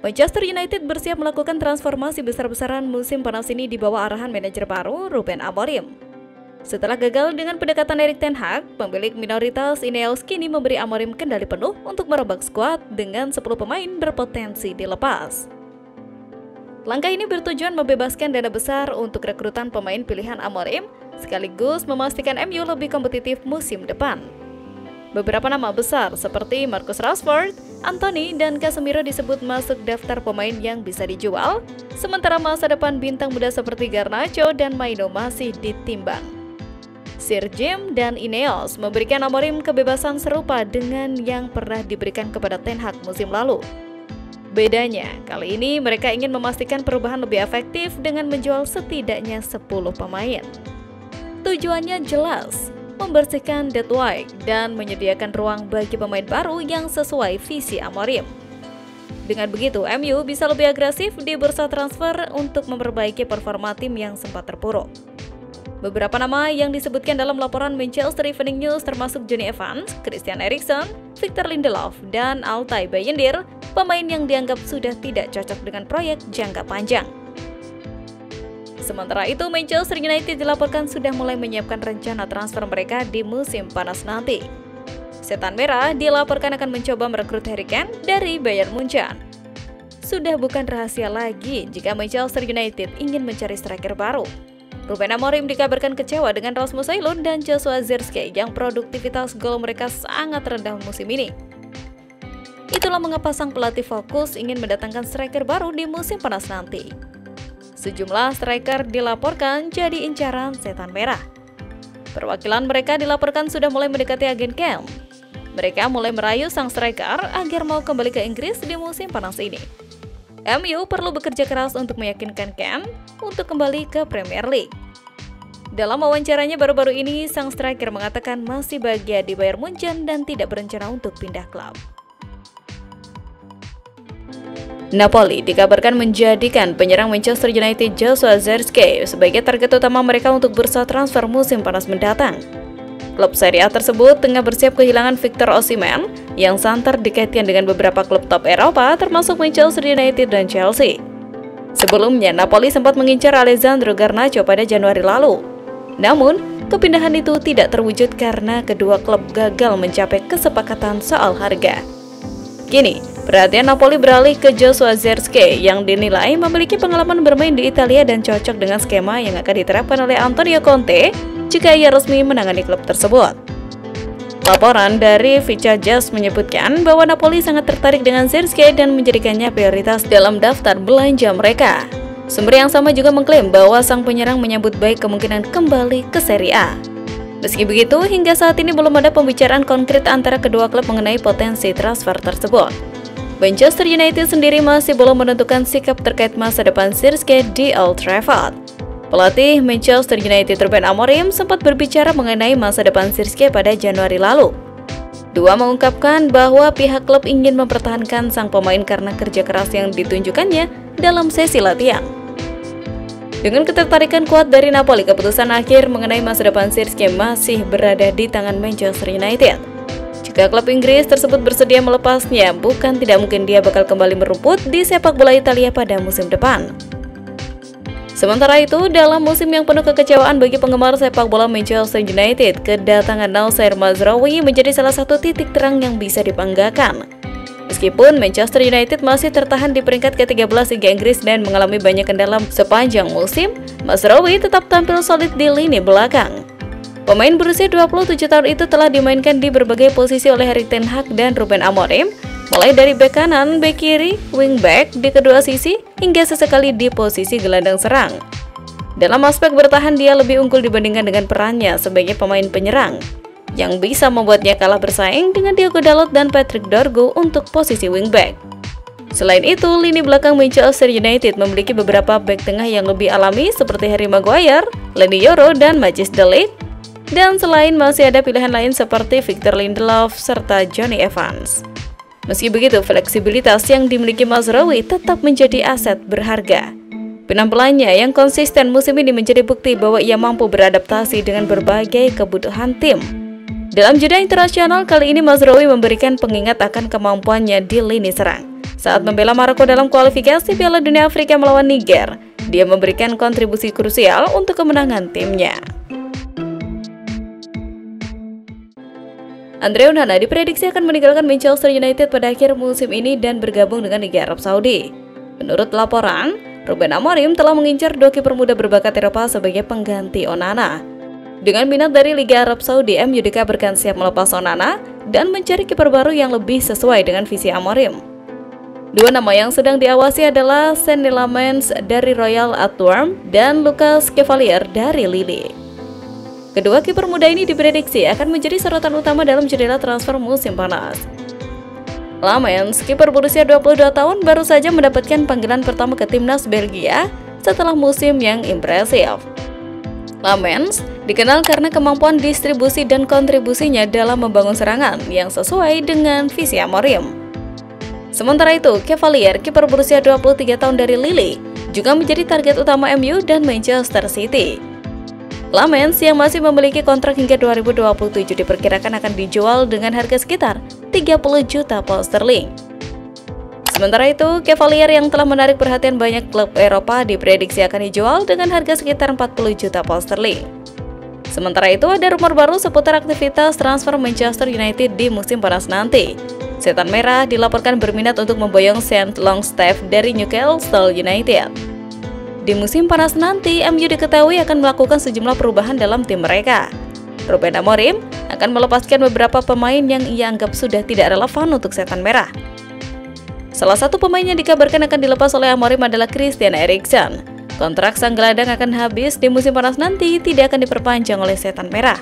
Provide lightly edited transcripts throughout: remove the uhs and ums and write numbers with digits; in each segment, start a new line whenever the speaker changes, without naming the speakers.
Manchester United bersiap melakukan transformasi besar-besaran musim panas ini di bawah arahan manajer baru Ruben Amorim. Setelah gagal dengan pendekatan Erik ten Hag, pemilik minoritas Ineos kini memberi Amorim kendali penuh untuk merombak skuad dengan 10 pemain berpotensi dilepas. Langkah ini bertujuan membebaskan dana besar untuk rekrutan pemain pilihan Amorim, sekaligus memastikan MU lebih kompetitif musim depan. Beberapa nama besar seperti Marcus Rashford, Anthony, dan Casemiro disebut masuk daftar pemain yang bisa dijual, sementara masa depan bintang muda seperti Garnacho dan Maino masih ditimbang. Sir Jim dan Ineos memberikan Amorim kebebasan serupa dengan yang pernah diberikan kepada Ten Hag musim lalu. Bedanya, kali ini mereka ingin memastikan perubahan lebih efektif dengan menjual setidaknya 10 pemain. Tujuannya jelas, membersihkan dead weight dan menyediakan ruang bagi pemain baru yang sesuai visi Amorim. Dengan begitu, MU bisa lebih agresif di bursa transfer untuk memperbaiki performa tim yang sempat terpuruk. Beberapa nama yang disebutkan dalam laporan Manchester Evening News termasuk Jonny Evans, Christian Eriksen, Victor Lindelof, dan Altay Bayindir, pemain yang dianggap sudah tidak cocok dengan proyek jangka panjang. Sementara itu, Manchester United dilaporkan sudah mulai menyiapkan rencana transfer mereka di musim panas nanti. Setan Merah dilaporkan akan mencoba merekrut Harry Kane dari Bayern Munchen. Sudah bukan rahasia lagi jika Manchester United ingin mencari striker baru. Ruben Amorim dikabarkan kecewa dengan Rasmus Højlund dan Joshua Zirkzee yang produktivitas gol mereka sangat rendah musim ini. Itulah mengapa sang pelatih fokus ingin mendatangkan striker baru di musim panas nanti. Sejumlah striker dilaporkan jadi incaran Setan Merah. Perwakilan mereka dilaporkan sudah mulai mendekati agen Kane. Mereka mulai merayu sang striker agar mau kembali ke Inggris di musim panas ini. MU perlu bekerja keras untuk meyakinkan Kane untuk kembali ke Premier League. Dalam wawancaranya baru-baru ini, sang striker mengatakan masih bahagia di Bayern Munchen dan tidak berencana untuk pindah klub. Napoli dikabarkan menjadikan penyerang Manchester United Joshua Zirkzee sebagai target utama mereka untuk bursa transfer musim panas mendatang. Klub Serie A tersebut tengah bersiap kehilangan Victor Osimhen yang santer dikaitkan dengan beberapa klub top Eropa termasuk Manchester United dan Chelsea. Sebelumnya, Napoli sempat mengincar Alessandro Garnacho pada Januari lalu. Namun, kepindahan itu tidak terwujud karena kedua klub gagal mencapai kesepakatan soal harga. Kini, perhatian Napoli beralih ke Joshua Zirkzee yang dinilai memiliki pengalaman bermain di Italia dan cocok dengan skema yang akan diterapkan oleh Antonio Conte jika ia resmi menangani klub tersebut. Laporan dari Vica Jazz menyebutkan bahwa Napoli sangat tertarik dengan Zirkzee dan menjadikannya prioritas dalam daftar belanja mereka. Sumber yang sama juga mengklaim bahwa sang penyerang menyambut baik kemungkinan kembali ke Serie A. Meski begitu, hingga saat ini belum ada pembicaraan konkret antara kedua klub mengenai potensi transfer tersebut. Manchester United sendiri masih belum menentukan sikap terkait masa depan Zirkzee di Old Trafford. Pelatih Manchester United Ruben Amorim sempat berbicara mengenai masa depan Zirkzee pada Januari lalu. Dua mengungkapkan bahwa pihak klub ingin mempertahankan sang pemain karena kerja keras yang ditunjukkannya dalam sesi latihan. Dengan ketertarikan kuat dari Napoli, keputusan akhir mengenai masa depan Zirkzee masih berada di tangan Manchester United. Jika klub Inggris tersebut bersedia melepasnya, bukan tidak mungkin dia bakal kembali merumput di sepak bola Italia pada musim depan. Sementara itu, dalam musim yang penuh kekecewaan bagi penggemar sepak bola Manchester United, kedatangan Noussair Mazraoui menjadi salah satu titik terang yang bisa dibanggakan. Meskipun Manchester United masih tertahan di peringkat ke-13 Liga Inggris dan mengalami banyak kendala sepanjang musim, Mazraoui tetap tampil solid di lini belakang. Pemain berusia 27 tahun itu telah dimainkan di berbagai posisi oleh Erik ten Hag dan Ruben Amorim, mulai dari bek kanan, bek kiri, wingback di kedua sisi, hingga sesekali di posisi gelandang serang. Dalam aspek bertahan, dia lebih unggul dibandingkan dengan perannya sebagai pemain penyerang, yang bisa membuatnya kalah bersaing dengan Diogo Dalot dan Patrick Dorgu untuk posisi wingback. Selain itu, lini belakang Manchester United memiliki beberapa bek tengah yang lebih alami seperti Harry Maguire, Leny Yoro, dan Matthijs de Ligt. Dan selain masih ada pilihan lain seperti Victor Lindelof serta Jonny Evans. Meski begitu, fleksibilitas yang dimiliki Mazraoui tetap menjadi aset berharga. Penampilannya yang konsisten musim ini menjadi bukti bahwa ia mampu beradaptasi dengan berbagai kebutuhan tim. Dalam jeda internasional kali ini, Mazraoui memberikan pengingat akan kemampuannya di lini serang. Saat membela Maroko dalam kualifikasi Piala Dunia Afrika melawan Niger, dia memberikan kontribusi krusial untuk kemenangan timnya. Andre Onana diprediksi akan meninggalkan Manchester United pada akhir musim ini dan bergabung dengan Liga Arab Saudi. Menurut laporan, Ruben Amorim telah mengincar dua kiper muda berbakat Eropa sebagai pengganti Onana. Dengan minat dari Liga Arab Saudi, MU dikabarkan siap melepas Onana dan mencari kiper baru yang lebih sesuai dengan visi Amorim. Dua nama yang sedang diawasi adalah Senne Lammens dari Royal Antwerp dan Lucas Cavalier dari Lille. Kedua kiper muda ini diprediksi akan menjadi sorotan utama dalam jendela transfer musim panas. Lammens, kiper berusia 22 tahun, baru saja mendapatkan panggilan pertama ke timnas Belgia setelah musim yang impresif. Lammens dikenal karena kemampuan distribusi dan kontribusinya dalam membangun serangan yang sesuai dengan visi Amorim. Sementara itu, Cavalier, kiper berusia 23 tahun dari Lille, juga menjadi target utama MU dan Manchester City. Lammens yang masih memiliki kontrak hingga 2027 diperkirakan akan dijual dengan harga sekitar 30 juta pound sterling. Sementara itu, Cavalier yang telah menarik perhatian banyak klub Eropa diprediksi akan dijual dengan harga sekitar 40 juta pound sterling. Sementara itu, ada rumor baru seputar aktivitas transfer Manchester United di musim panas nanti. Setan Merah dilaporkan berminat untuk memboyong Sean Longstaff dari Newcastle United. Di musim panas nanti, MU diketahui akan melakukan sejumlah perubahan dalam tim mereka. Ruben Amorim akan melepaskan beberapa pemain yang ia anggap sudah tidak relevan untuk Setan Merah. Salah satu pemain yang dikabarkan akan dilepas oleh Amorim adalah Christian Eriksen. Kontrak sang gelandang akan habis di musim panas nanti, tidak akan diperpanjang oleh Setan Merah.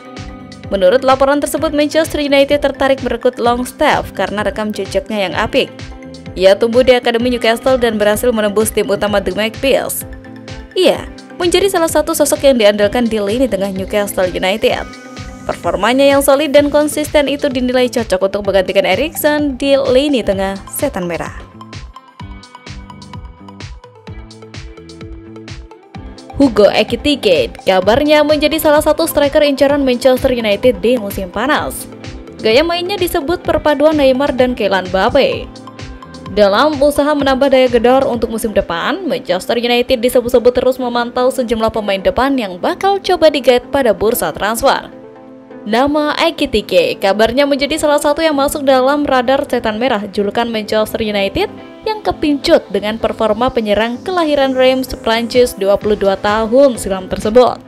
Menurut laporan tersebut, Manchester United tertarik merekrut Longstaff karena rekam jejaknya yang apik. Ia tumbuh di Akademi Newcastle dan berhasil menembus tim utama The Magpies. Ia menjadi salah satu sosok yang diandalkan di lini tengah Newcastle United. Performanya yang solid dan konsisten itu dinilai cocok untuk menggantikan Eriksen di lini tengah Setan Merah. Hugo Ekitike kabarnya menjadi salah satu striker incaran Manchester United di musim panas. Gaya mainnya disebut perpaduan Neymar dan Kylian Mbappe. Dalam usaha menambah daya gedor untuk musim depan, Manchester United disebut-sebut terus memantau sejumlah pemain depan yang bakal coba digait pada bursa transfer. Nama Ekitike kabarnya menjadi salah satu yang masuk dalam radar Setan Merah julukan Manchester United yang kepincut dengan performa penyerang kelahiran Reims, Prancis 22 tahun silam tersebut.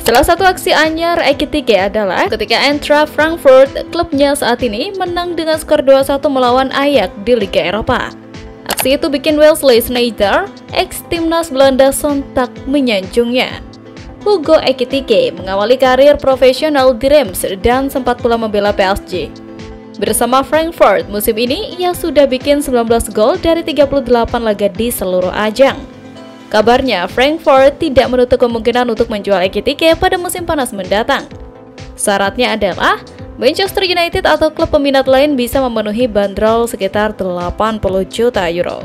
Salah satu aksi anyar Ekitike adalah ketika Eintracht Frankfurt, klubnya saat ini, menang dengan skor 2-1 melawan Ajax di Liga Eropa. Aksi itu bikin Wesley Sneijder, ex-timnas Belanda, sontak menyanjungnya. Hugo Ekitike mengawali karir profesional di Reims dan sempat pula membela PSG. Bersama Frankfurt musim ini, ia sudah bikin 19 gol dari 38 laga di seluruh ajang. Kabarnya, Frankfurt tidak menutup kemungkinan untuk menjual Ekitike pada musim panas mendatang. Syaratnya adalah Manchester United atau klub peminat lain bisa memenuhi bandrol sekitar 80 juta euro.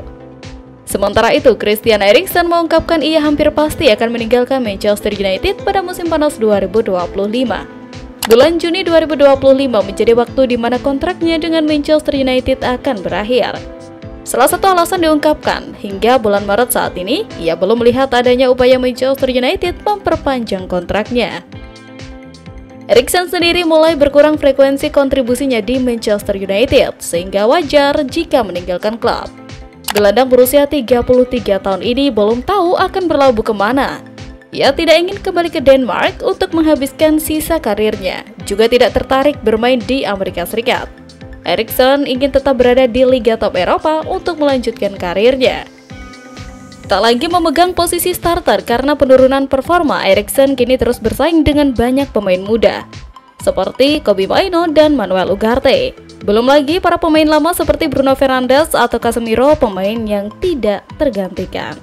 Sementara itu, Christian Eriksen mengungkapkan ia hampir pasti akan meninggalkan Manchester United pada musim panas 2025. Bulan Juni 2025 menjadi waktu di mana kontraknya dengan Manchester United akan berakhir. Salah satu alasan diungkapkan, hingga bulan Maret saat ini, ia belum melihat adanya upaya Manchester United memperpanjang kontraknya. Eriksen sendiri mulai berkurang frekuensi kontribusinya di Manchester United, sehingga wajar jika meninggalkan klub. Gelandang berusia 33 tahun ini belum tahu akan berlabuh kemana. Ia tidak ingin kembali ke Denmark untuk menghabiskan sisa karirnya, juga tidak tertarik bermain di Amerika Serikat. Eriksen ingin tetap berada di Liga Top Eropa untuk melanjutkan karirnya. Tak lagi memegang posisi starter karena penurunan performa, Eriksen kini terus bersaing dengan banyak pemain muda, seperti Kobbie Mainoo dan Manuel Ugarte. Belum lagi para pemain lama seperti Bruno Fernandes atau Casemiro, pemain yang tidak tergantikan.